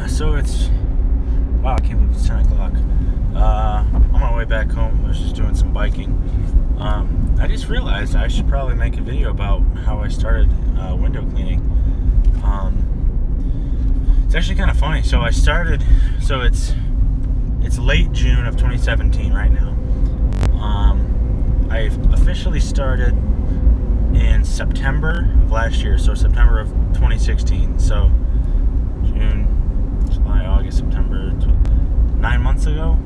So it's, wow, I can't believe it's 10 o'clock. On my way back home, I was just doing some biking. I just realized I should probably make a video about how I started window cleaning. It's actually kind of funny. So it's late June of 2017 right now. I officially started in September of last year, so September of 2016. So June, July, August, September, 9 months ago?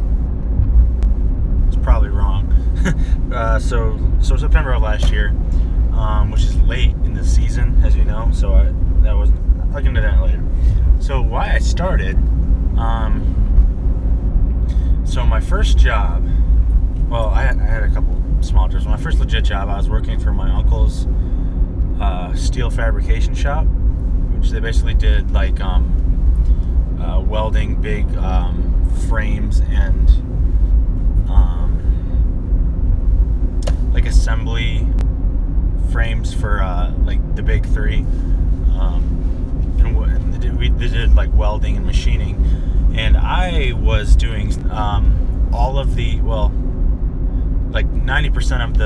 It's probably wrong. So September of last year, which is late in the season, as you know, so I'll get into that later. So why I started, so my first job, well, I had a couple small jobs. My first legit job, I was working for my uncle's steel fabrication shop, which they basically did like welding big frames and like assembly frames for like the big three, and they did like welding and machining, and I was doing all of the, well, like 90% of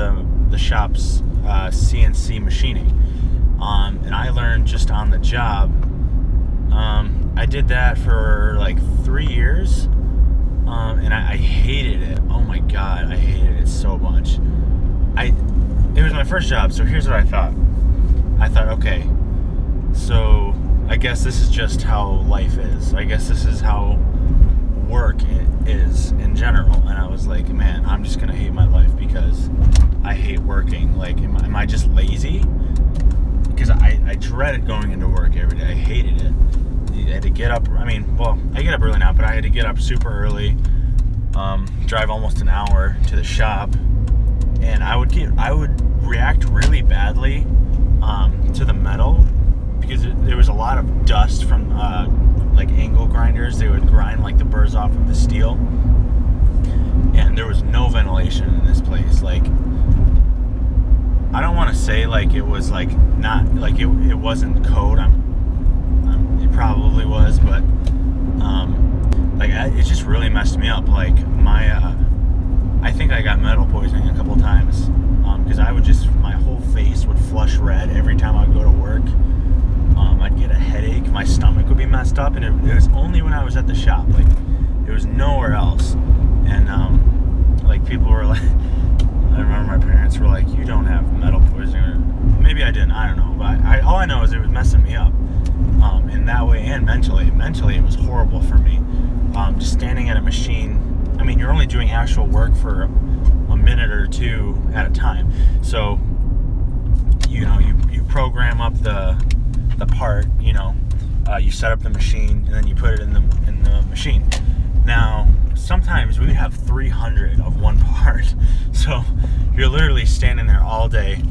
the shop's CNC machining, and I learned just on the job. I did that for like 3 years, and I hated it. Oh my god, I hated it so much. It was my first job, so here's what I thought. I thought, okay, so I guess this is just how life is. I guess this is how work is in general. And I was like, man, I'm just gonna hate my life because I hate working. Like, am I just lazy? Because I dreaded going into work every day. I hated it. I had to get up. I get up early now, but I had to get up super early, drive almost an hour to the shop, and I would react really badly to the metal because there was a lot of dust from like angle grinders. They would grind like the burrs off of the steel, and there was no ventilation in this place. Like, I don't want to say like it was like not like it wasn't code. It probably was, but it just really messed me up. Like I think I got metal poisoning a couple times because my whole face would flush red every time I would go to work. I'd get a headache, my stomach would be messed up, and it was only when I was at the shop. Like, it was nowhere else. And like, people were like, I remember my parents were like, you don't have metal poisoning, or maybe I didn't, I don't know, but all I know is it was messing me up in that way, and mentally it was horrible for me. Just standing at a machine, I mean, you're only doing actual work for a minute or two at a time, so you program up the part, you set up the machine, and then you put it in the machine. Now, sometimes we have 300 of one part, so you're literally standing there all day.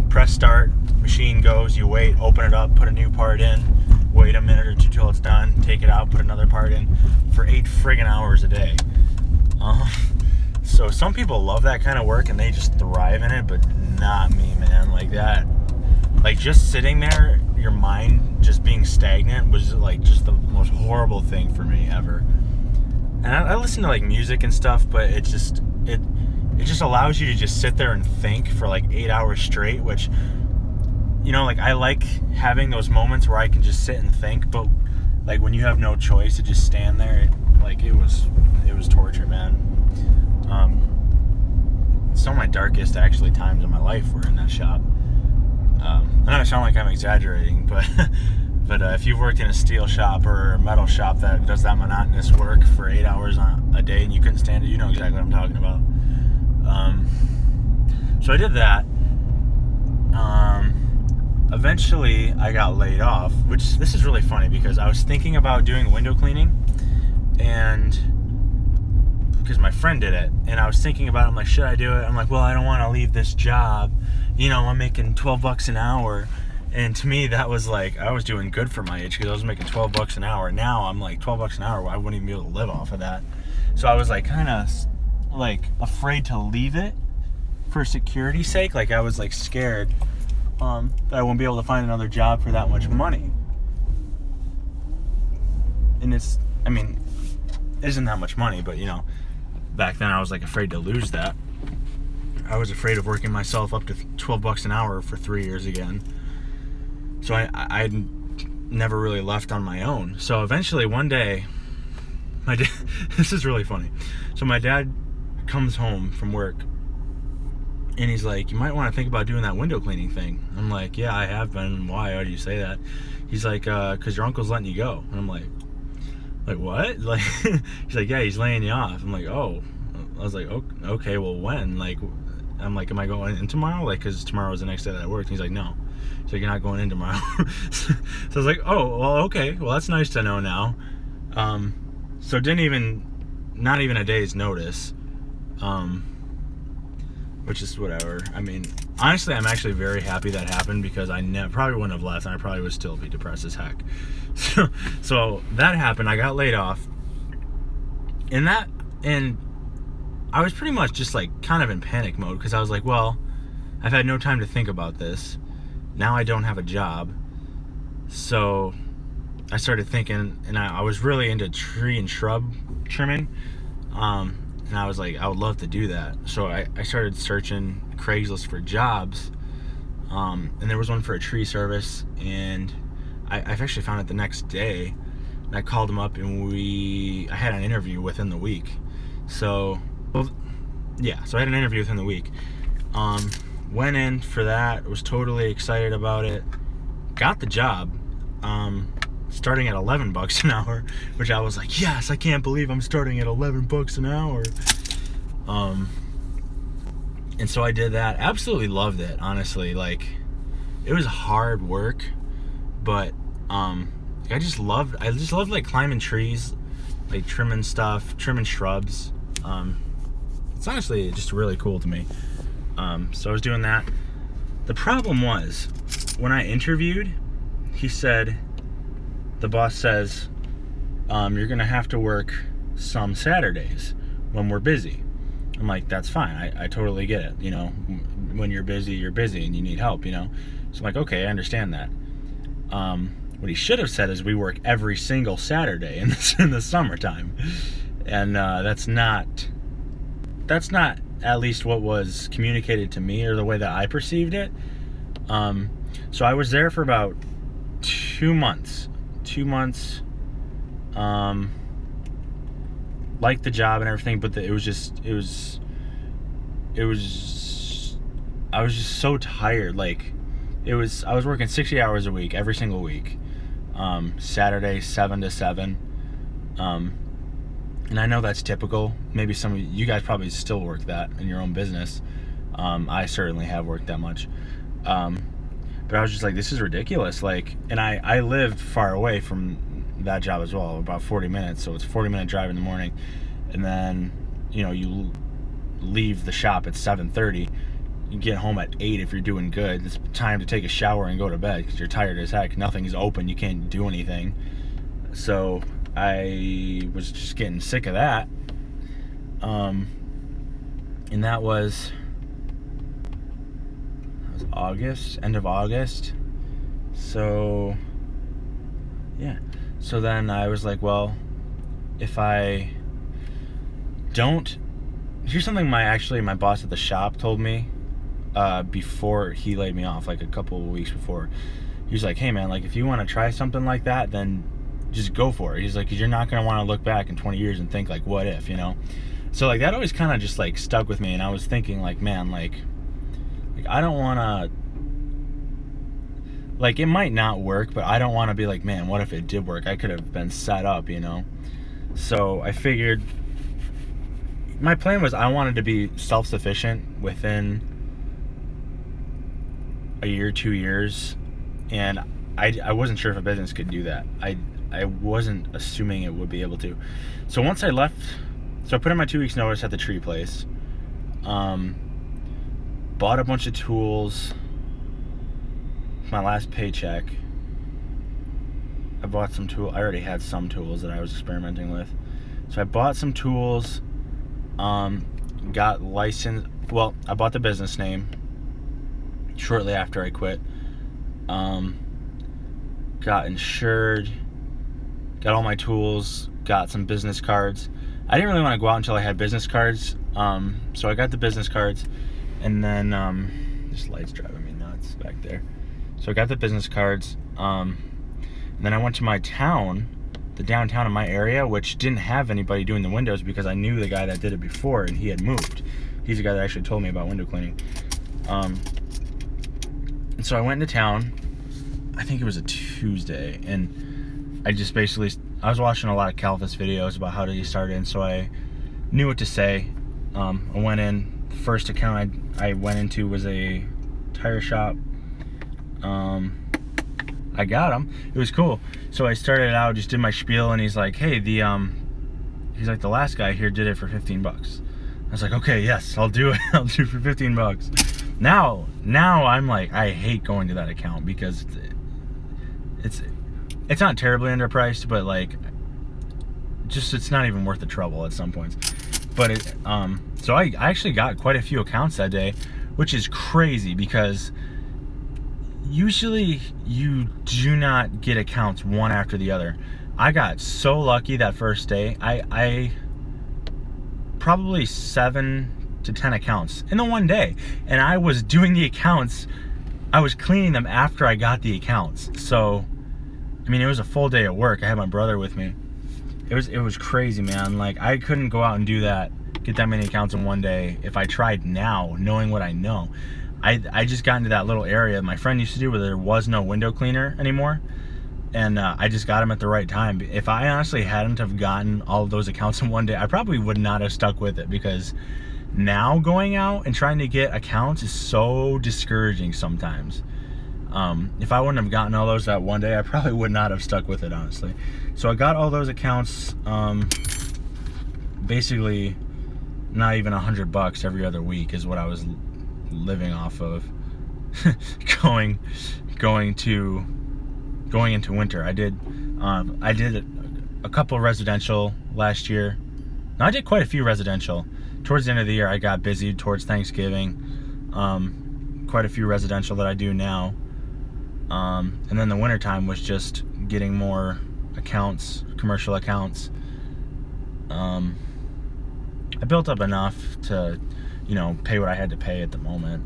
Press start, machine goes, you wait, open it up, put a new part in, wait a minute or two till it's done, take it out, put another part in, for 8 friggin' hours a day. So some people love that kind of work and they just thrive in it, but not me, man. Like that, like just sitting there, your mind just being stagnant was like just the most horrible thing for me ever. And I listen to like music and stuff, but it just allows you to just sit there and think for like 8 hours straight, which, like, I like having those moments where I can just sit and think, but like when you have no choice to just stand there, it was torture, man. Some of my darkest actually times in my life were in that shop. I know I sound like I'm exaggerating, but if you've worked in a steel shop or a metal shop that does that monotonous work for 8 hours a day and you couldn't stand it, you know exactly what I'm talking about. So I did that. Eventually I got laid off, which this is really funny because I was thinking about doing window cleaning, and because my friend did it, and I was thinking about it. I'm like, should I do it? I'm like, well, I don't want to leave this job. I'm making $12 an hour. And to me, that was like, I was doing good for my age because I was making $12 an hour. Now I'm like, $12 an hour, I wouldn't even be able to live off of that. So I was like, kind of like afraid to leave it for security's sake. Like, I was like scared that I won't be able to find another job for that much money. and it's, I mean, it isn't that much money, but, you know, back then I was like afraid to lose that. I was afraid of working myself up to $12 an hour for 3 years again. So I never really left on my own. So eventually one day, my dad, this is really funny. So my dad comes home from work and he's like, you might want to think about doing that window cleaning thing. I'm like, yeah, I have been. Why do you say that? He's like, because your uncle's letting you go. And I'm like what? Like, he's like, yeah, he's laying you off. I'm like, oh. I was like, okay, well, when? Like, I'm like, am I going in tomorrow? Like, because tomorrow is the next day that I work. And he's like, no. He's like, you're not going in tomorrow. So I was like, oh, well, okay. Well, that's nice to know now. So not even a day's notice. Which is whatever. I mean, honestly, I'm actually very happy that happened because I probably wouldn't have left and I probably would still be depressed as heck. So that happened. I got laid off. And I was pretty much just like kind of in panic mode because I was like, well, I've had no time to think about this. Now I don't have a job. So I started thinking, and I was really into tree and shrub trimming. And I was like, I would love to do that. So I started searching Craigslist for jobs. And there was one for a tree service. And I've actually found it the next day. And I called him up and I had an interview within the week. So, well, yeah, so I had an interview within the week. Went in for that, was totally excited about it. Got the job. Starting at $11 an hour, which I was like, yes, I can't believe I'm starting at $11 an hour. And so I did that. Absolutely loved it, honestly. Like, it was hard work, but I just loved like climbing trees, like trimming stuff, trimming shrubs. It's honestly just really cool to me. So I was doing that. The problem was when I interviewed, the boss says, you're gonna have to work some Saturdays when we're busy. I'm like, that's fine. I totally get it. You know, when you're busy and you need help, you know? So I'm like, okay, I understand that. What he should have said is we work every single Saturday in the summertime. And that's not at least what was communicated to me or the way that I perceived it. So I was there for about 2 months. Liked the job and everything, but I was just so tired. Like, I was working 60 hours a week every single week. Saturday 7 to 7. And I know that's typical. Maybe some of you guys probably still work that in your own business. I certainly have worked that much. But I was just like, this is ridiculous. Like, and I lived far away from that job as well, about 40 minutes. So it's a 40-minute drive in the morning. And then, you know, you leave the shop at 7:30. You get home at 8 if you're doing good. It's time to take a shower and go to bed because you're tired as heck. Nothing's open. You can't do anything. So I was just getting sick of that. And that was August, end of August. So yeah. So then I was like, well, if I don't, here's something my boss at the shop told me before he laid me off, like a couple of weeks before. He was like, hey man, like if you want to try something like that, then just go for it. He's like, 'cause you're not going to want to look back in 20 years and think like, what if, you know? So like that always kind of just like stuck with me. And I was thinking like, man, like I don't want to, like it might not work, but I don't want to be like, man, what if it did work? I could have been set up, you know? So I figured my plan was I wanted to be self-sufficient within a year, 2 years. And I wasn't sure if a business could do that. I wasn't assuming it would be able to. So once I left, so I put in my 2 weeks notice at the tree place. Bought a bunch of tools. My last paycheck, I bought some tools. I already had some tools that I was experimenting with. So I bought some tools. Got licensed. Well, I bought the business name shortly after I quit. Got insured. got all my tools, got some business cards. I didn't really want to go out until I had business cards, so I got the business cards, and then this light's driving me nuts back there. So I got the business cards, and then I went to my town, the downtown in my area, which didn't have anybody doing the windows because I knew the guy that did it before, and he had moved. He's the guy that actually told me about window cleaning. And so I went into town, I think it was a Tuesday, and I just basically, I was watching a lot of Calvis videos about how to get started, and so I knew what to say. I went in, the first account I went into was a tire shop. I got him. It was cool. So I started out, just did my spiel, and he's like, hey, he's like, the last guy here did it for $15. I was like, okay, yes, I'll do it. I'll do it for $15. Now I'm like, I hate going to that account because it's not terribly underpriced, but like, just it's not even worth the trouble at some points. But so I actually got quite a few accounts that day, which is crazy because usually you do not get accounts one after the other. I got so lucky that first day. I probably 7 to 10 accounts in the one day, and I was doing the accounts, I was cleaning them after I got the accounts. So I mean, it was a full day at work. I had my brother with me. It was crazy, man. Like, I couldn't go out and do that, get that many accounts in one day if I tried now, knowing what I know. I just got into that little area my friend used to do where there was no window cleaner anymore, and I just got him at the right time. If I honestly hadn't have gotten all of those accounts in one day, I probably would not have stuck with it, because now going out and trying to get accounts is so discouraging sometimes. If I wouldn't have gotten all those that one day, I probably would not have stuck with it, honestly. So I got all those accounts, basically not even $100 every other week is what I was living off of. going into winter. I did a couple residential last year. No, I did quite a few residential. Towards the end of the year, I got busy towards Thanksgiving. Quite a few residential that I do now. And then the wintertime was just getting more accounts, commercial accounts. I built up enough to, pay what I had to pay at the moment.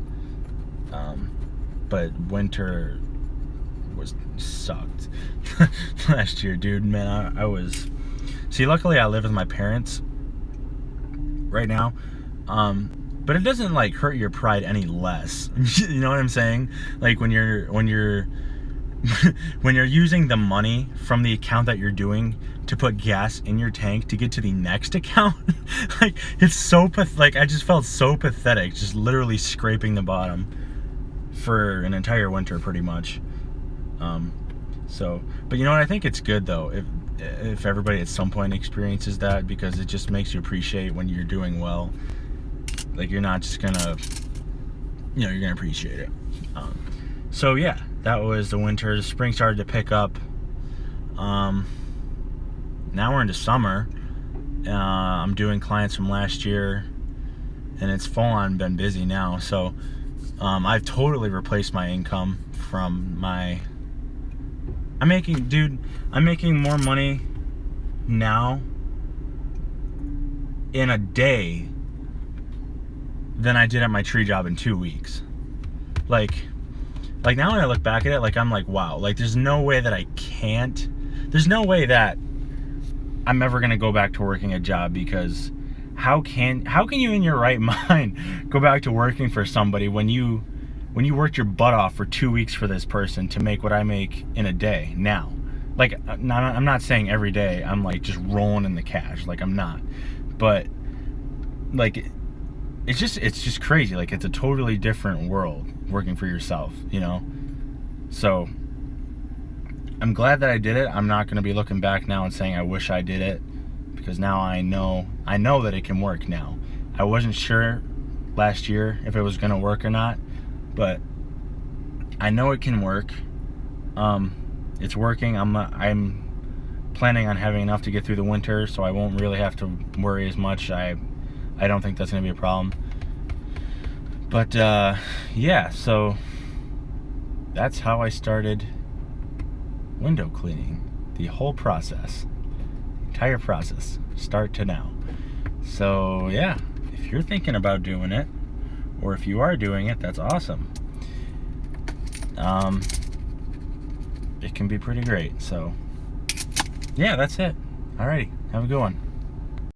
But winter sucked last year, dude. Man, I was... See, luckily I live with my parents right now. But it doesn't like hurt your pride any less. You know what I'm saying? Like when you're when you're using the money from the account that you're doing to put gas in your tank to get to the next account, like it's so like I just felt so pathetic, just literally scraping the bottom for an entire winter pretty much. But you know what? I think it's good though if everybody at some point experiences that, because it just makes you appreciate when you're doing well. Like, you're not just gonna, you're gonna appreciate it. So yeah, that was the winter. The spring started to pick up. Now we're into summer. I'm doing clients from last year, and it's full on been busy now. So I've totally replaced my income from my... I'm making more money now in a day than I did at my tree job in 2 weeks. Like now when I look back at it, like I'm like, wow, like there's no way that there's no way that I'm ever gonna go back to working a job, because how can you in your right mind go back to working for somebody when you worked your butt off for 2 weeks for this person to make what I make in a day now? Like, I'm not saying every day I'm like just rolling in the cash, like I'm not, but like it's just crazy. Like, it's a totally different world working for yourself, So I'm glad that I did it. I'm not going to be looking back now and saying I wish I did it, because now I know that it can work now. I wasn't sure last year if it was going to work or not, but I know it can work. It's working. I'm planning on having enough to get through the winter, so I won't really have to worry as much. I don't think that's going to be a problem. But yeah, so that's how I started window cleaning the whole process, entire process, start to now. So yeah, if you're thinking about doing it, or if you are doing it, that's awesome. It can be pretty great. So yeah, that's it. Alrighty, have a good one.